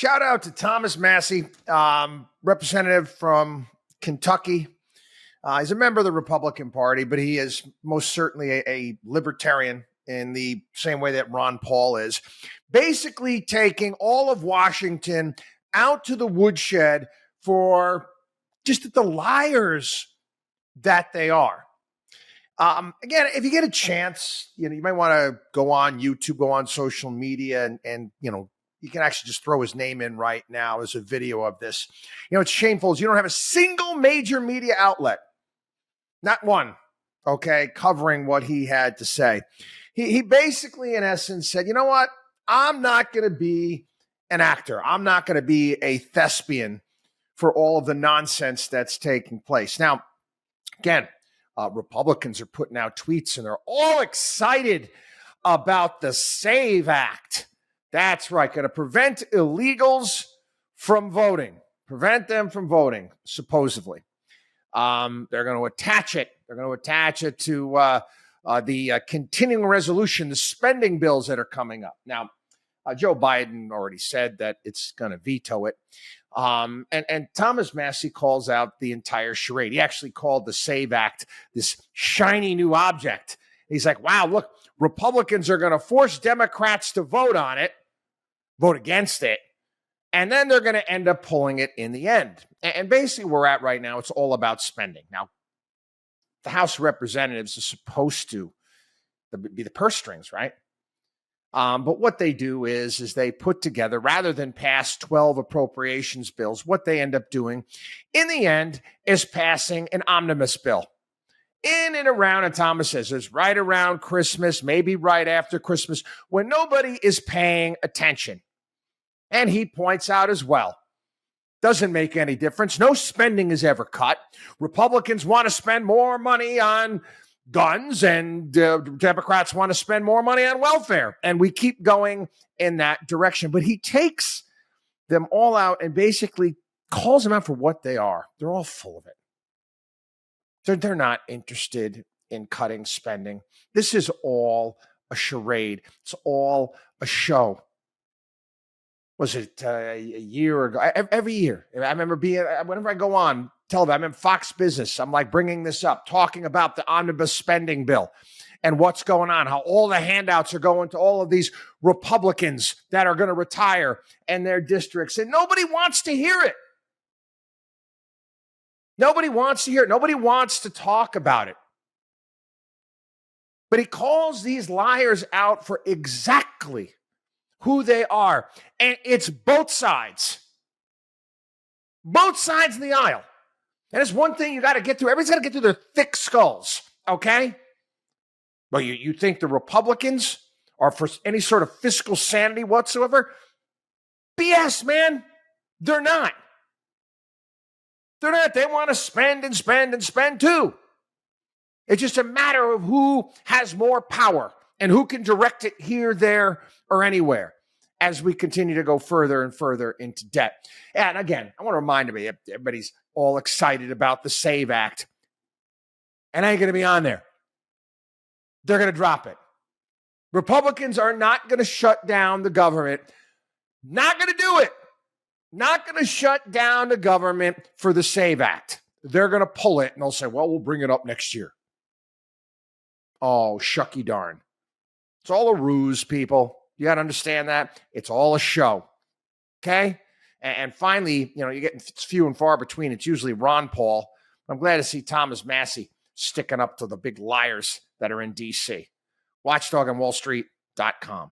shout out to Thomas Massie, representative from Kentucky. He's a member of the Republican Party, but he is most certainly a libertarian in the same way that Ron Paul is. Basically taking all of Washington out to the woodshed for just the liars that they are. Again, if you get a chance, you might want to go on YouTube, go on social media, and you can actually just throw his name in right now as a video of this. It's shameful is you don't have a single major media outlet, not one, okay, covering what he had to say. He basically, in essence, said, you know what? I'm not going to be an actor. I'm not going to be a thespian for all of the nonsense that's taking place. Now, again, Republicans are putting out tweets and they're all excited about the SAVE Act. That's right. Going to prevent illegals from voting, prevent them from voting, supposedly. They're going to attach it. They're going to attach it to the continuing resolution, the spending bills that are coming up. Now, Joe Biden already said that it's going to veto it. And Thomas Massie calls out the entire charade. He actually called the SAVE Act this shiny new object. He's like, wow, look, Republicans are going to force Democrats to vote on it, vote against it, and then they're going to end up pulling it in the end. And basically where we're at right now, it's all about spending. Now, the House of Representatives is supposed to be the purse strings, right? But what they do is they put together, rather than pass 12 appropriations bills, what they end up doing in the end is passing an omnibus bill. In and around, and Thomas says it's right around Christmas, maybe right after Christmas, when nobody is paying attention. And he points out as well, doesn't make any difference. No spending is ever cut. Republicans want to spend more money on guns, and Democrats want to spend more money on welfare. And we keep going in that direction. But he takes them all out and basically calls them out for what they are. They're all full of it. They're not interested in cutting spending. This is all a charade. It's all a show. Was it a year ago? Every year. I remember whenever I go on television, I'm in Fox Business. I'm like bringing this up, talking about the omnibus spending bill and what's going on, how all the handouts are going to all of these Republicans that are going to retire and their districts. And nobody wants to hear it. Nobody wants to hear it. Nobody wants to talk about it. But he calls these liars out for exactly who they are. And it's both sides. Both sides of the aisle. And it's one thing you got to get through. Everybody's got to get through their thick skulls, okay? Well, you think the Republicans are for any sort of fiscal sanity whatsoever? BS, man. They're not. They're not. They want to spend and spend and spend too. It's just a matter of who has more power and who can direct it here, there, or anywhere as we continue to go further and further into debt. And again, I want to remind everybody's all excited about the SAVE Act. And I ain't going to be on there. They're going to drop it. Republicans are not going to shut down the government. Not going to do it. Not going to shut down the government for the SAVE Act. They're going to pull it and they'll say, well, we'll bring it up next year. Oh, shucky darn. It's all a ruse, people. You got to understand that. It's all a show. Okay? And finally, you're getting few and far between. It's usually Ron Paul. I'm glad to see Thomas Massie sticking up to the big liars that are in D.C. WatchDog on WallStreet.com.